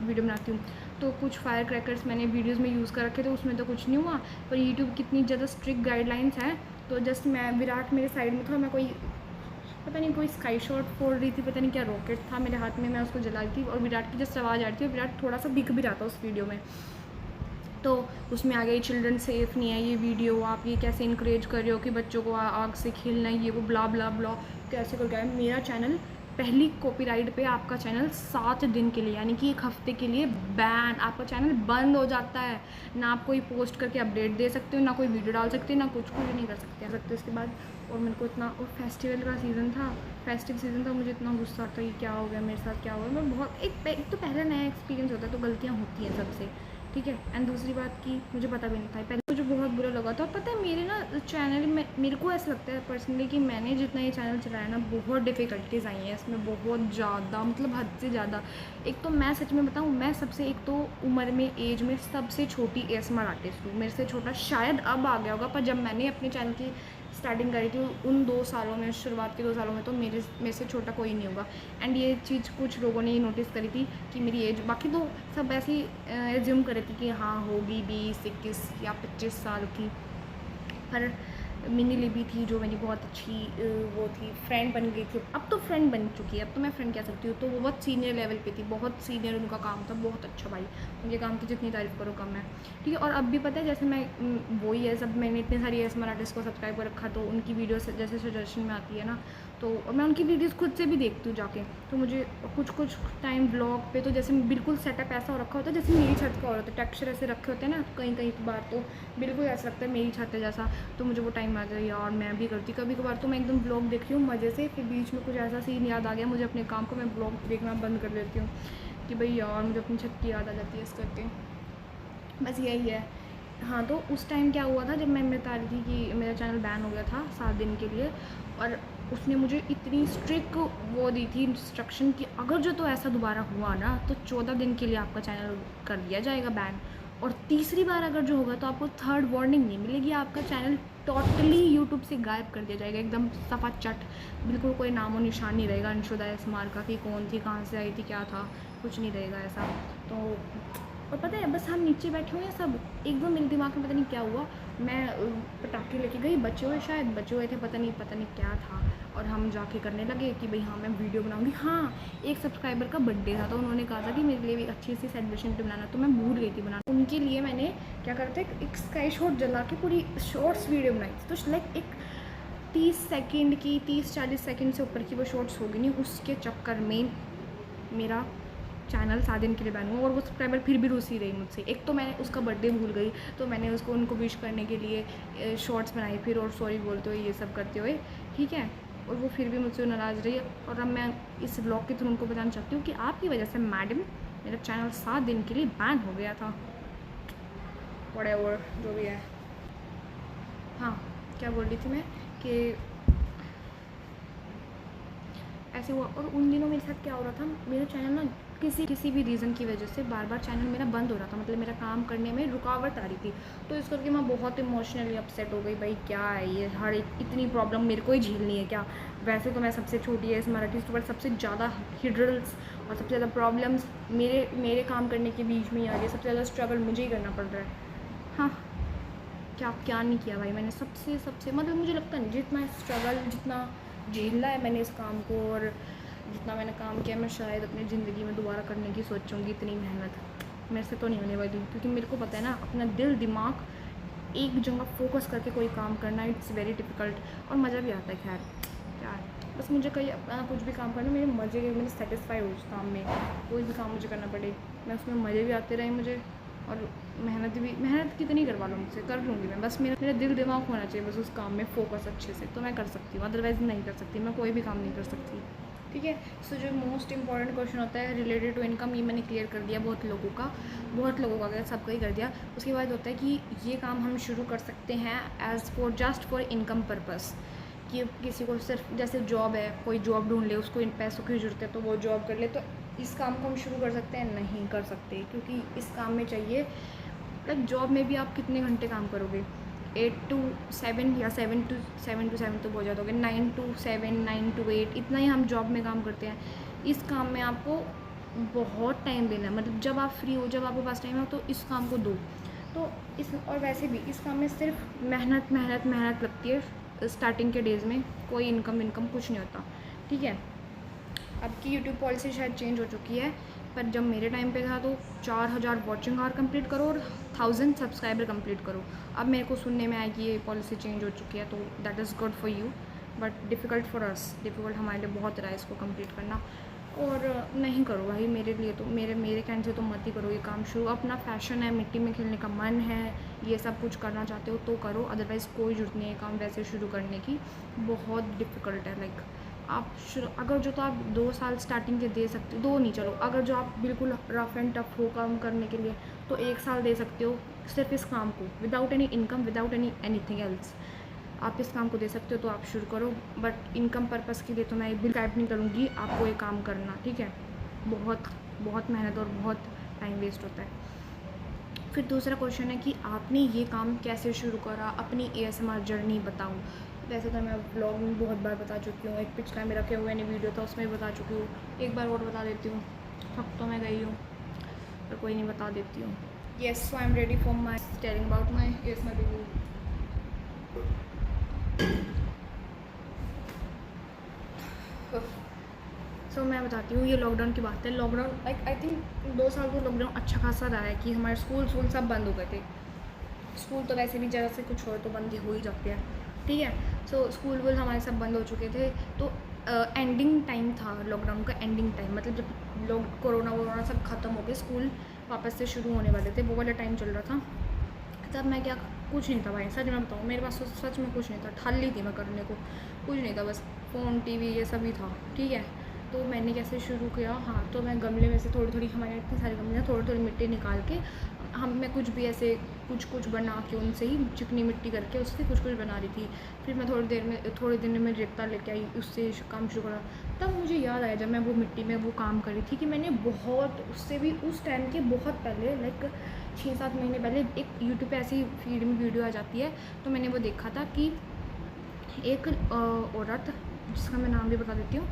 वीडियो बनाती हूँ। तो कुछ फायर क्रैकर्स मैंने वीडियोज़ में यूज़ कर रखे, तो उसमें तो कुछ नहीं हुआ। पर यूट्यूब कितनी ज़्यादा स्ट्रिक्ट गाइडलाइंस हैं, तो जस्ट मैं विराट मेरे साइड में था, मैं पता नहीं कोई स्काई शॉट फोड़ रही थी, पता नहीं क्या रॉकेट था मेरे हाथ में, मैं उसको जला रही थी और विराट की जस्ट आवाज़ आ रही थी, और विराट थोड़ा सा दिख भी रहा था उस वीडियो में। तो उसमें आ गई चिल्ड्रन सेफ़ नहीं है ये वीडियो, आप ये कैसे इनक्रेज कर रहे हो कि बच्चों को आग से खेलना है, ये वो ब्ला ब्ला ब्ला कैसे कर गया। मेरा चैनल पहली कॉपीराइट पे आपका चैनल 7 दिन के लिए, यानी कि 1 हफ्ते के लिए बैन, आपका चैनल बंद हो जाता है। ना आप कोई पोस्ट करके अपडेट दे सकते हो, ना कोई वीडियो डाल सकते हो, ना कुछ नहीं कर सकते उसके बाद। और मेरे को इतना, और फेस्टिवल का सीज़न था, फेस्टिव सीज़न था, मुझे इतना गुस्सा आता कि क्या हो गया मेरे साथ, क्या हो गया। मैं बहुत एक तो पहला नया एक्सपीरियंस होता है तो गलतियाँ होती हैं सबसे, ठीक है। एंड दूसरी बात की मुझे पता भी नहीं था, पहले मुझे बहुत बुरा लगा था। पता है मेरे ना चैनल में, मेरे को ऐसा लगता है पर्सनली कि मैंने जितना ये चैनल चलाया ना, बहुत डिफ़िकल्टीज़ आई हैं इसमें, बहुत ज़्यादा, मतलब हद से ज़्यादा। एक तो मैं सच में बताऊँ, मैं सबसे, एक तो उम्र में, एज में सबसे छोटी ASMR आर्टिस्ट हूँ। मेरे से छोटा शायद अब आ गया होगा, पर जब मैंने अपने चैनल की स्टार्टिंग करी थी उन 2 सालों में, शुरुआत के 2 सालों में तो मेरे से छोटा कोई नहीं होगा। एंड ये चीज़ कुछ लोगों ने नोटिस करी थी कि मेरी एज, बाकी तो सब ऐसे ही एज्यूम कर रहे थे कि हाँ होगी 20-21 या 25 साल की। पर मिनी लिबी थी जो मेरी बहुत अच्छी वो थी, फ्रेंड बन गई थी। अब तो फ्रेंड बन चुकी है, अब तो मैं फ्रेंड कह सकती हूँ। तो वो बहुत सीनियर लेवल पे थी, बहुत सीनियर उनका काम था, बहुत अच्छा भाई। उनके काम की जितनी तारीफ़ करो कम है, ठीक है। और अब भी पता है जैसे मैं वही है सब, मैंने इतने सारी ASMR आर्टिस्ट को सब्सक्राइब कर रखा, तो उनकी वीडियो जैसे सजेशन में आती है ना, तो मैं उनकी वीडियोज़ खुद से भी देखती हूँ जाके। तो मुझे कुछ टाइम ब्लॉग पे तो जैसे बिल्कुल सेटअप ऐसा हो रखा होता है जैसे मेरी छत का हो रहा था, टेक्सचर ऐसे रखे होते हैं ना कहीं बार, तो बिल्कुल ऐसा लगता है मेरी छत है जैसा। तो मुझे वो टाइम आ जाए यार, मैं भी करती कभी कभार। तो मैं एकदम ब्लॉग देखती हूँ मज़े से, फिर बीच में कुछ ऐसा सीन याद आ गया मुझे अपने काम को, मैं ब्लॉग देखना बंद कर देती हूँ कि भाई यार मुझे अपनी छत की याद आ जाती है इस करके। बस यही है। हाँ, तो उस टाइम क्या हुआ था जब मैं बता रही थी कि मेरा चैनल बैन हो गया था 7 दिन के लिए, और उसने मुझे इतनी स्ट्रिक्ट वो दी थी इंस्ट्रक्शन कि अगर जो तो ऐसा दोबारा हुआ ना तो 14 दिन के लिए आपका चैनल कर दिया जाएगा बैन, और तीसरी बार अगर जो होगा तो आपको थर्ड वार्निंग नहीं मिलेगी, आपका चैनल टोटली यूट्यूब से गायब कर दिया जाएगा, एकदम सफ़ा चट, बिल्कुल कोई नामो निशान नहीं रहेगा अंशुदा ASMR का कि कौन थी, कहाँ से आई थी, क्या था, कुछ नहीं रहेगा ऐसा। तो और पता है बस हम नीचे बैठे हुए हैं सब, एकदम मेरे दिमाग में पता नहीं क्या हुआ, मैं पटाखे लेके गई, बचे हुए शायद बचे हुए थे, पता नहीं क्या था, और हम जाके करने लगे कि भाई हाँ मैं वीडियो बनाऊंगी। हाँ, एक सब्सक्राइबर का बर्थडे था तो उन्होंने कहा था कि मेरे लिए भी अच्छी सी सेलिब्रेशन बनाना, तो मैं भूल गई थी बनाना। उनके लिए मैंने क्या करते एक स्काई शॉट जला के पूरी शॉर्ट्स वीडियो बनाई थी। तो लाइक एक 30 सेकेंड की, 30-40 सेकेंड से ऊपर की वो शॉर्ट्स होगी नहीं, उसके चक्कर में मेरा चैनल 7 दिन के लिए बैन हुआ, और वो सब्सक्राइबर फिर भी रूसी रही मुझसे। एक तो मैंने उसका बर्थडे भूल गई, तो मैंने उनको विश करने के लिए शॉर्ट्स बनाई फिर, और सॉरी बोलते हुए ये सब करते हुए, ठीक है। और वो फिर भी मुझसे नाराज़ रही, और अब मैं इस ब्लॉग के थ्रू उनको बताना चाहती हूँ कि आपकी वजह से मैडम मेरा चैनल 7 दिन के लिए बैन हो गया था। व्हाटएवर जो भी है। हाँ, क्या बोल रही थी मैं कि ऐसे हुआ। और उन दिनों मेरे साथ क्या हो रहा था, मेरा चैनल ना किसी भी रीज़न की वजह से बार चैनल मेरा बंद हो रहा था, मतलब मेरा काम करने में रुकावट आ रही थी। तो इस करके मैं बहुत इमोशनली अपसेट हो गई, भाई क्या है ये, हर एक इतनी प्रॉब्लम मेरे को ही झेलनी है क्या। वैसे तो मैं सबसे छोटी है ASMR आर्टिस्ट, बट सबसे ज़्यादा हिडल्स और सबसे ज़्यादा प्रॉब्लम्स मेरे काम करने के बीच में ही आ रही है, सबसे ज़्यादा स्ट्रगल मुझे ही करना पड़ रहा है। हाँ, क्या नहीं किया भाई मैंने, सबसे मतलब मुझे लगता नहीं जितना स्ट्रगल, जितना झेलना है मैंने इस काम को, और जितना मैंने काम किया मैं शायद अपनी ज़िंदगी में दोबारा करने की सोचूंगी। इतनी मेहनत मेरे से तो नहीं होने वाली, क्योंकि मेरे को पता है ना अपना दिल दिमाग एक जगह फोकस करके कोई काम करना, इट्स वेरी डिफ़िकल्ट, और मज़ा भी आता है। खैर क्या है, बस मुझे कहीं अपना कुछ भी काम करना मेरे मज़े, मैंने सेटिस्फाई हो उस काम में, कोई भी काम मुझे करना पड़े मैं उसमें मज़े भी आते रहे मुझे, और मेहनत कितनी करवा लो मुझसे, कर लूँगी मैं, बस मेरा दिल दिमाग होना चाहिए बस उस काम में फोकस अच्छे से, तो मैं कर सकती हूँ, अदरवाइज़ नहीं कर सकती, मैं कोई भी काम नहीं कर सकती, ठीक है। सो जो मोस्ट इंपॉर्टेंट क्वेश्चन होता है रिलेटेड टू इनकम, ये मैंने क्लियर कर दिया बहुत लोगों का अगर सबका ही कर दिया। उसके बाद होता है कि ये काम हम शुरू कर सकते हैं जस्ट फॉर इनकम पर्पस, कि किसी को सिर्फ जैसे जॉब है, कोई जॉब ढूंढ ले, उसको इन पैसों की ज़रूरत है तो वो जॉब कर ले, तो इस काम को हम शुरू कर सकते हैं? नहीं कर सकते, क्योंकि इस काम में चाहिए, लाइक जॉब में भी आप कितने घंटे काम करोगे, 8 to 7 या 7 to 7 तो बहुत ज़्यादा हो गया, 9 to 7, 9 to 8, इतना ही हम जॉब में काम करते हैं। इस काम में आपको बहुत टाइम देना है, मतलब जब आप फ्री हो, जब आपके पास टाइम हो तो इस काम को दो। तो और वैसे भी इस काम में सिर्फ मेहनत लगती है स्टार्टिंग के डेज़ में, कोई इनकम कुछ नहीं होता, ठीक है। अब की यूट्यूब पॉलिसी शायद चेंज हो चुकी है, पर जब मेरे टाइम पे था तो 4000 वॉचिंग आवर कंप्लीट करो और 1000 सब्सक्राइबर कंप्लीट करो। अब मेरे को सुनने में आया कि ये पॉलिसी चेंज हो चुकी है, तो that is good for you, but difficult for us, difficult हमारे लिए बहुत रहा है इसको कंप्लीट करना। और नहीं करो भाई, मेरे लिए तो मेरे कहने से तो मत ही करो ये काम शुरू। अपना फैशन है, मिट्टी में खेलने का मन है, ये सब कुछ करना चाहते हो तो करो, अदरवाइज़ कोई ज़रूरत नहीं है काम वैसे शुरू करने की, बहुत डिफ़िकल्ट है। लाइक आप अगर जो तो आप 2 साल स्टार्टिंग के दे सकते हो, 2 नहीं चलो, अगर जो आप बिल्कुल रफ़ एंड टफ हो काम करने के लिए तो 1 साल दे सकते हो सिर्फ इस काम को, without any income, without anything else. आप इस काम को दे सकते हो तो आप शुरू करो, बट इनकम पर्पज़ के लिए तो मैं बिल्कुल गाइड नहीं करूँगी आपको ये काम करना, ठीक है। बहुत मेहनत और बहुत टाइम वेस्ट होता है। फिर दूसरा क्वेश्चन है कि आपने ये काम कैसे शुरू करा, अपनी ASMR जर्नी बताओ। वैसे तो मैं ब्लॉग में बहुत बार बता चुकी हूँ, एक पिछला मेरा क्या हुआ नहीं वीडियो था उसमें बता चुकी हूँ, एक बार और बता देती हूँ। थक तो मैं गई हूँ पर कोई नहीं, बता देती हूँ। Yes, so I am ready for my telling about my yes my review. So मैं बताती हूँ, ये लॉकडाउन की बात है। लॉकडाउन आई थिंक 2 साल तो लॉकडाउन अच्छा खासा रहा है कि हमारे स्कूल सब बंद हो गए थे। स्कूल तो वैसे भी ज़रा से कुछ हो तो बंद हो ही जाते हैं, ठीक है। सो स्कूल हमारे सब बंद हो चुके थे, तो एंडिंग टाइम था लॉकडाउन का, एंडिंग टाइम मतलब जब लोग कोरोना सब ख़त्म हो गए, स्कूल वापस से शुरू होने वाले थे, वो वाला टाइम चल रहा था। तब मैं क्या, कुछ नहीं था भाई, सच में बताऊँ, मेरे पास सच में कुछ नहीं था, ठाली थी मैं करने को, कुछ नहीं था, बस फ़ोन टीवी ये सभी था, ठीक है। तो मैंने कैसे शुरू किया, हाँ, तो मैं गमले में से थोड़ी हमारे इतने सारे गमले हैं, थोड़ी मिट्टी निकाल के मैं कुछ भी ऐसे कुछ बना के उनसे ही चिकनी मिट्टी करके उससे कुछ बना रही थी। फिर मैं थोड़ी देर में रेता लेके आई, उससे काम शुरू करा। तब मुझे याद आया जब मैं वो मिट्टी में वो काम कर रही थी कि मैंने बहुत, उससे भी उस टाइम के बहुत पहले, लाइक 6-7 महीने पहले एक यूट्यूब पे ऐसी फीड में वीडियो आ जाती है, तो मैंने वो देखा था कि एक औरत, जिसका मैं नाम भी बता देती हूँ,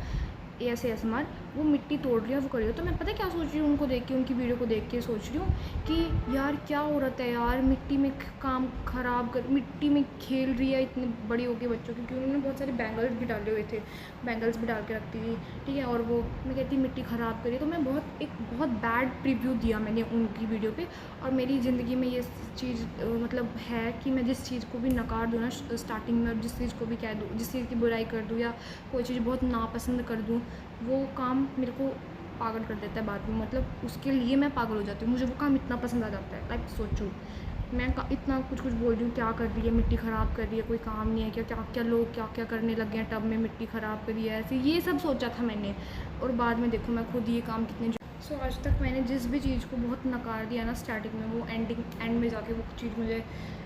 ASMR, वो मिट्टी तोड़ रही है, वो कर रही है। तो मैं पता क्या सोच रही हूँ, उनको देख के, उनकी वीडियो को देख के सोच रही हूँ कि यार क्या औरत है यार, मिट्टी में काम ख़राब कर, मिट्टी में खेल रही है इतने बड़ी हो के बच्चों की, क्योंकि उन्होंने बहुत सारे बैंगल्स भी डाले हुए थे, बैंगल्स भी डाल के रखती थी, ठीक है। और वो मैं कहती मिट्टी ख़राब करी, तो मैं बहुत बैड रिव्यू दिया मैंने उनकी वीडियो पर। और मेरी ज़िंदगी में ये चीज़ मतलब है कि मैं जिस चीज़ को भी नकार दूँ ना स्टार्टिंग में, और जिस चीज़ को भी कह दूँ, जिस चीज़ की बुराई कर दूँ या कोई चीज़ बहुत नापसंद कर दूँ, वो काम मेरे को पागल कर देता है बाद में, मतलब उसके लिए मैं पागल हो जाती हूँ, मुझे वो काम इतना पसंद आ जाता है। लाइक सोचो, मैं इतना कुछ बोल रही हूँ, क्या कर रही है, मिट्टी ख़राब कर रही है, कोई काम नहीं है क्या, क्या लोग क्या करने लग गए हैं, टब में मिट्टी ख़राब करी है, ऐसे ये सब सोचा था मैंने। और बाद में देखो मैं खुद ये काम कितने सो आज तक मैंने जिस भी चीज़ को बहुत नकार दिया ना स्टार्टिंग में, वो एंड में जाके वो चीज़ मुझे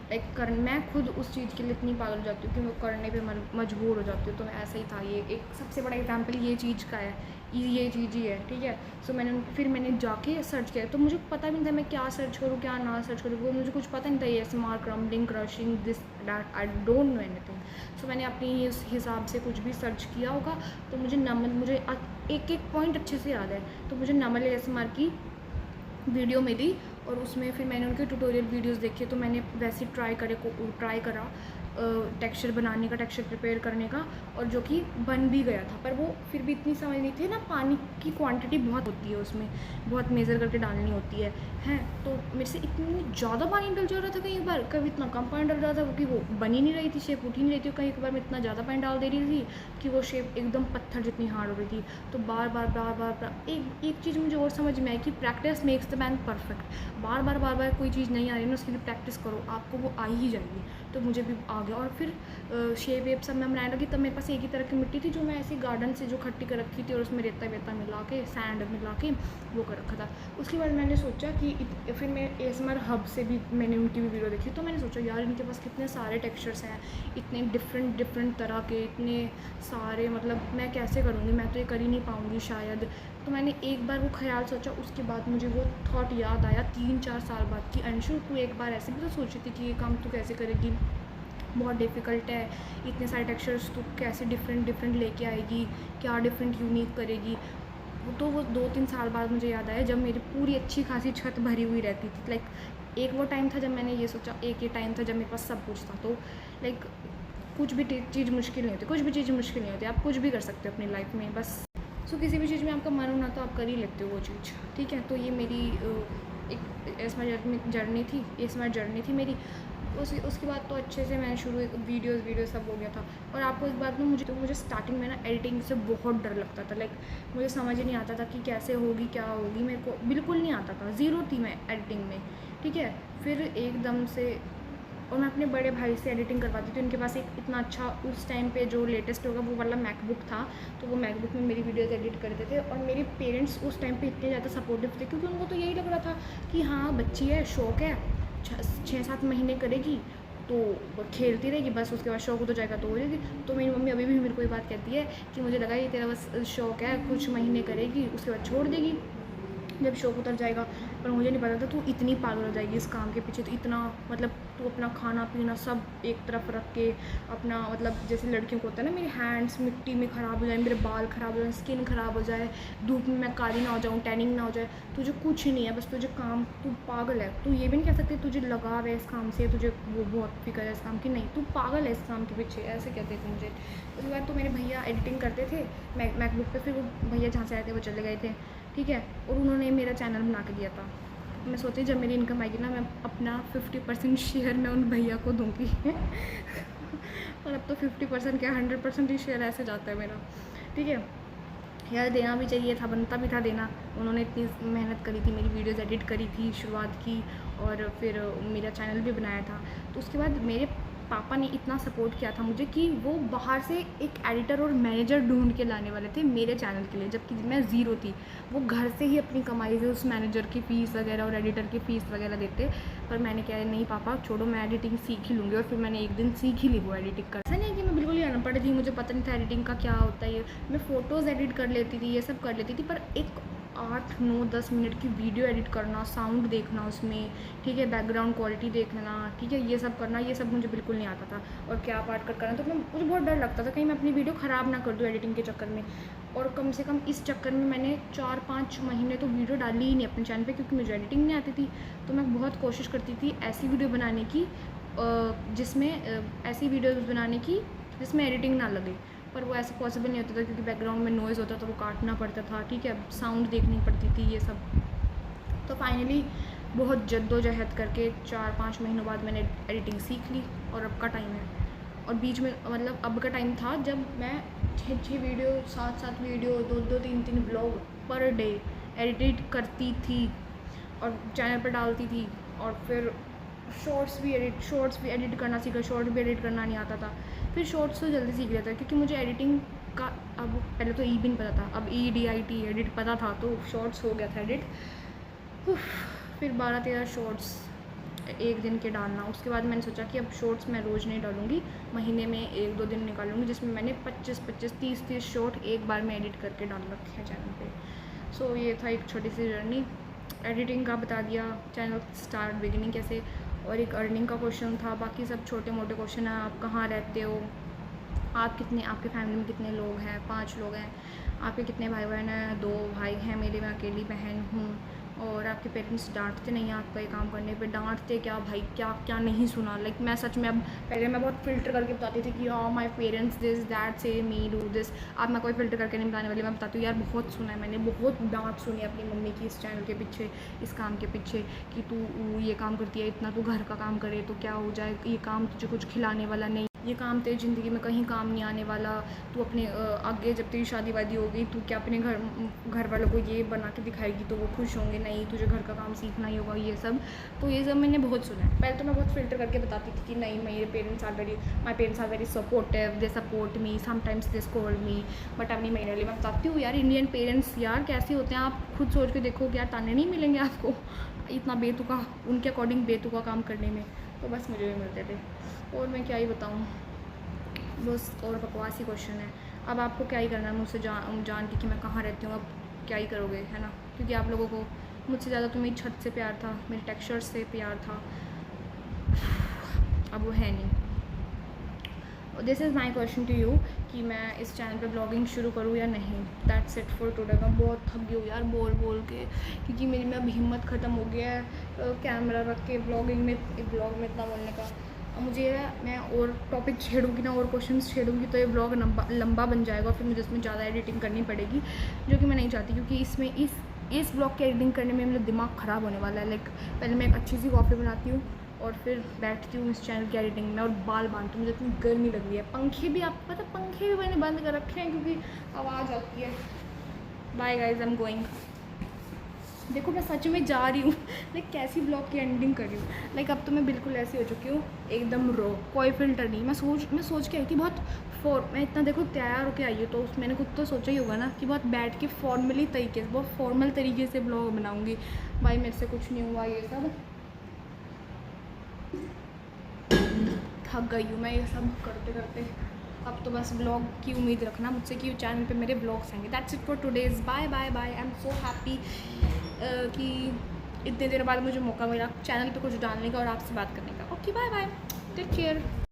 लाइक मैं खुद उस चीज़ के लिए इतनी पागल हो जाती हूँ कि मैं करने पे मजबूर हो जाती हूँ। तो ऐसा ही था, ये एक सबसे बड़ा एग्जांपल ये चीज़ का है, ये चीज़ ही है, ठीक है। सो फिर मैंने जाके सर्च किया, तो मुझे पता भी नहीं था मैं क्या सर्च करूँ क्या ना सर्च करूँ, वो मुझे कुछ पता नहीं था, ASMR crumbling crushing this that, I don't know anything. So मैंने अपनी उस हिसाब से कुछ भी सर्च किया होगा, तो मुझे एक पॉइंट अच्छे से याद है। तो मुझे नमल ASMR की वीडियो मिली, और उसमें फिर मैंने उनके ट्यूटोरियल वीडियोस देखे, तो मैंने वैसे ट्राई करा टेक्सचर बनाने का, टेक्सचर प्रिपेयर करने का, और जो कि बन भी गया था। पर वो फिर भी इतनी समझ नहीं थी ना, पानी की क्वांटिटी बहुत होती है उसमें, बहुत मेज़र करके डालनी होती है तो मेरे से इतनी ज़्यादा पानी डल जा रहा था कई बार, कभी इतना कम पानी डल रहा था क्योंकि वो बन ही नहीं रही थी, शेप उठ ही नहीं रही थी। कई बार मैं इतना ज़्यादा पानी डाल दे रही थी कि वो शेप एकदम पत्थर जितनी हार्ड हो रही थी। तो बार एक चीज़ मुझे और समझ में आई कि practice makes the man perfect. बार कोई चीज़ नहीं आ रही ना, उसके लिए प्रैक्टिस करो, आपको वो आ ही जाएगी। तो मुझे भी आ गया, और फिर शेप वेप सब मैं बनाने लगी। तब मेरे पास एक ही तरह की मिट्टी थी जो मैं ऐसे गार्डन से जो खट्टी कर रखी थी, और उसमें रेता वेता मिला के, सैंड मिला के वो कर रखा था। उसके बाद मैंने सोचा कि फिर मैं ASMR हब से भी मैंने उनकी भी वीडियो देखी, तो मैंने सोचा यार इनके पास कितने सारे टेक्सचर्स हैं, इतने डिफरेंट तरह के, इतने सारे, मतलब मैं कैसे करूँगी, मैं तो ये कर ही नहीं पाऊँगी शायद। तो मैंने एक बार वो ख्याल सोचा, उसके बाद मुझे वो थॉट याद आया 3-4 साल बाद कि अंशु तू एक बार ऐसे भी तो सोची थी कि ये काम तू कैसे करेगी, बहुत डिफ़िकल्ट है, इतने सारे टेक्सचर्स तू कैसे डिफरेंट लेके आएगी, क्या डिफरेंट यूनिक करेगी। तो वो 2-3 साल बाद मुझे याद आया, जब मेरी पूरी अच्छी खासी छत भरी हुई रहती थी। लाइक एक वो टाइम था जब मैंने ये सोचा, एक ये टाइम था जब मेरे पास सब कुछ था। तो लाइक कुछ भी चीज़ मुश्किल नहीं होती, आप कुछ भी कर सकते हो अपनी लाइफ में, बस किसी भी चीज़ में आपका मन होना तो आप कर ही लेते हो वो चीज़, ठीक है। तो ये मेरी एक ASMR जर्नी थी मेरी। उसके बाद तो अच्छे से मैंने शुरू वीडियो सब हो गया था। और आपको इस बात में मुझे स्टार्टिंग में ना एडिटिंग से बहुत डर लगता था। लाइक मुझे समझ ही नहीं आता था कि कैसे होगी, क्या होगी, मेरे को बिल्कुल नहीं आता था, ज़ीरो थी मैं एडिटिंग में, ठीक है। फिर एकदम से, और मैं अपने बड़े भाई से एडिटिंग करवाती थी, उनके पास एक इतना अच्छा उस टाइम पे जो लेटेस्ट होगा वो वाला मैकबुक था, तो वो मैकबुक में मेरी वीडियोस एडिट करते थे। और मेरे पेरेंट्स उस टाइम पे इतने ज़्यादा सपोर्टिव थे, क्योंकि उनको तो यही लग रहा था कि हाँ बच्ची है, शौक है, 6-7 महीने करेगी तो खेलती रहेगी, बस उसके बाद शौक हो तो जाएगा तो हो जाएगी। तो मेरी मम्मी अभी भी मेरे को ये बात कहती है कि मुझे लगा ये तेरा बस शौक है, कुछ महीने करेगी उसके बाद छोड़ देगी। जब शौक उतर जाएगा। पर मुझे नहीं पता था तू इतनी पागल हो जाएगी इस काम के पीछे, तो इतना मतलब तू अपना खाना पीना सब एक तरफ रख के अपना मतलब जैसे लड़कियों को होता है ना, मेरे हैंड्स मिट्टी में ख़राब हो जाए, मेरे बाल ख़राब हो जाए, स्किन ख़राब हो जाए, धूप में मैं काली ना हो जाऊँ, टैनिंग ना हो जाए, तुझे कुछ नहीं है, बस तुझे काम, तू पागल है। तू ये भी नहीं कह सकती तुझे लगाव है इस काम से, तुझे वो बहुत फिक्र है इस काम की, नहीं, तू पागल है इस काम के पीछे, ऐसे कहते थे मुझे। उसके बाद तो मेरे भैया एडिटिंग करते थे मैकबुक पे, फिर वो भैया जहाँ से आए थे वो चले गए थे, ठीक है, और उन्होंने मेरा चैनल बना के दिया था। मैं सोची जब मेरी इनकम आएगी ना, मैं अपना 50% शेयर मैं उन भैया को दूँगी और अब तो 50% क्या 100% ही शेयर ऐसे जाता है मेरा, ठीक है। यार देना भी चाहिए था, बनता भी था देना। उन्होंने इतनी मेहनत करी थी, मेरी वीडियोज़ एडिट करी थी, शुरुआत की, और फिर मेरा चैनल भी बनाया था। तो उसके बाद मेरे पापा ने इतना सपोर्ट किया था मुझे कि वो बाहर से एक एडिटर और मैनेजर ढूंढ के लाने वाले थे मेरे चैनल के लिए, जबकि मैं ज़ीरो थी। वो घर से ही अपनी कमाई से उस मैनेजर की फ़ीस वगैरह और एडिटर की फ़ीस वगैरह देते। पर मैंने कहा नहीं पापा छोड़ो, मैं एडिटिंग सीख ही लूँगी, और फिर मैंने एक दिन सीख ही ली वो एडिटिंग कर। ऐसा नहीं है कि मैं बिल्कुल ही अनपढ़ थी, मुझे पता नहीं था एडिटिंग का क्या होता है। ये मैं फ़ोटोज़ एडिट कर लेती थी, ये सब कर लेती थी, पर एक 8, 9, 10 मिनट की वीडियो एडिट करना, साउंड देखना उसमें, ठीक है, बैकग्राउंड क्वालिटी देखना, ठीक है, ये सब करना, ये सब मुझे बिल्कुल नहीं आता था। और क्या पार्ट कट करना, तो मुझे बहुत डर लगता था कहीं मैं अपनी वीडियो ख़राब ना कर दूँ एडिटिंग के चक्कर में। और कम से कम इस चक्कर में मैंने 4-5 महीने तो वीडियो डाली ही नहीं अपने चैनल पे, क्योंकि मुझे एडिटिंग नहीं आती थी। तो मैं बहुत कोशिश करती थी ऐसी वीडियो बनाने की जिसमें ऐसी वीडियोज़ बनाने की जिसमें एडिटिंग ना लगे, पर वो ऐसा पॉसिबल नहीं होता था, क्योंकि बैकग्राउंड में नॉइज़ होता था, वो काटना पड़ता था, ठीक है, साउंड देखनी पड़ती थी, ये सब। तो फाइनली बहुत जद्दोजहद करके 4-5 महीनों बाद मैंने एडिटिंग सीख ली, और अब का टाइम है। और बीच में मतलब अब का टाइम था जब मैं 6 video 7 video 2 3 blog per day edit करती थी और चैनल पर डालती थी। और फिर शॉर्ट्स भी एडिट करना सीखा, शॉर्ट भी एडिट करना नहीं आता था। फिर शॉर्ट्स तो जल्दी सीख लेता, क्योंकि मुझे एडिटिंग का अब पहले तो ई भी नहीं पता था, अब EDIT एडिट पता था, तो शॉर्ट्स हो गया था एडिट। फिर 12-13 शॉर्ट्स एक दिन के डालना। उसके बाद मैंने सोचा कि अब शॉर्ट्स मैं रोज़ नहीं डालूँगी, महीने में 1-2 दिन निकालूँगी, जिसमें मैंने 25-25 30-30 शॉर्ट एक बार में एडिट करके डाल रखे हैं चैनल पे। सो ये था एक छोटी सी जर्नी। एडिटिंग का बता दिया, चैनल स्टार्ट बिगिनिंग कैसे, और एक अर्निंग का क्वेश्चन था। बाकी सब छोटे मोटे क्वेश्चन हैं। आप कहाँ रहते हो, आप कितने, आपके फैमिली में कितने लोग हैं, 5 लोग हैं, आपके कितने भाई बहन हैं, 2 भाई हैं मेरे, मैं अकेली बहन हूँ, और आपके पेरेंट्स डांटते नहीं हैं आपका ये काम करने पे, डांटते क्या भाई, क्या क्या नहीं सुना। लाइक मैं सच में अब, पहले मैं बहुत फ़िल्टर करके बताती थी कि हाँ माय पेरेंट्स दिस दैट से मी डू दिस। अब मैं कोई फ़िल्टर करके नहीं बताने वाली, मैं बताती हूँ यार बहुत सुना है मैंने, बहुत डांट सुनी है अपनी मम्मी की इस चैनल के पीछे, इस काम के पीछे, कि तू ये काम करती है, इतना तू घर का काम करे तो क्या हो जाए, ये काम तुझे कुछ खिलाने वाला नहीं, ये काम तेरी ज़िंदगी में कहीं काम नहीं आने वाला, तू अपने आगे जब तेरी शादी वादी होगी तू क्या अपने घर वालों को ये बना के दिखाएगी तो वो खुश होंगे, नहीं तुझे घर का काम सीखना ही होगा, ये सब। तो ये सब मैंने बहुत सुना है। पहले तो मैं बहुत फ़िल्टर करके बताती थी कि नहीं my parents are very supportive, they support me, sometimes they scold me, but अब नहीं मेरे लिए। मैं बताती हूँ यार इंडियन पेरेंट्स यार कैसे होते हैं, आप खुद सोच के देखो कि यार ताने नहीं मिलेंगे आपको इतना बेतुका, उनके अकॉर्डिंग बेतुका काम करने में, तो बस मुझे भी मिलते थे। और मैं क्या ही बताऊँ, बस और बकवास ही क्वेश्चन है। अब आपको क्या ही करना है मुझसे जान के कि मैं कहाँ रहती हूँ, अब क्या ही करोगे, है ना, क्योंकि आप लोगों को मुझसे ज़्यादा तो मेरी छत से प्यार था, मेरे टेक्सचर से प्यार था, अब वो है नहीं। This is my question to you कि मैं इस चैनल पे ब्लॉगिंग शुरू करूँ या नहीं। That's it for today. मैं बहुत थक गई हूँ यार बोल के, क्योंकि मेरी में अब हिम्मत ख़त्म हो गया है कैमरा रख के ब्लॉग में इतना बोलने का। मुझे मैं और टॉपिक छेड़ूँगी ना, और क्वेश्चंस छेड़ूँगी तो ये ब्लॉग लंबा बन जाएगा, फिर मुझे इसमें ज़्यादा एडिटिंग करनी पड़ेगी, जो कि मैं नहीं चाहती, क्योंकि इसमें इस ब्लॉग की एडिटिंग करने में मेरा दिमाग ख़राब होने वाला है। लाइक पहले मैं एक अच्छी सी कॉफ़ी बनाती हूँ और फिर बैठती हूँ इस चैनल की एडिटिंग में और बाल बांधती हूँ। मुझे इतनी गर्मी लग रही है, पंखे भी आपको पता, पंखे भी मैंने बंद कर रखे हैं क्योंकि आवाज़ आती है। Bye guys, I am going. देखो मैं सच में जा रही हूँ, लाइक कैसी ब्लॉग की एंडिंग कर रही हूँ। लाइक अब तो मैं बिल्कुल ऐसी हो चुकी हूँ, एकदम रो, कोई फ़िल्टर नहीं। मैं सोच के आई थी बहुत मैं इतना देखो तैयार होके आई हूँ, तो मैंने खुद तो सोचा ही होगा ना कि बहुत बैठ के बहुत फॉर्मल तरीके से ब्लॉग बनाऊँगी। भाई मेरे से कुछ नहीं हुआ, ये सब थक गई हूँ मैं ये सब करते करते। अब तो बस ब्लॉग की उम्मीद रखना मुझसे कि चैनल पे मेरे ब्लॉग्स आएंगे। That's it for today's. Bye bye bye. I am so happy कि इतने देर बाद मुझे मौका मिला चैनल पे कुछ डालने का और आपसे बात करने का। Okay bye bye, take care.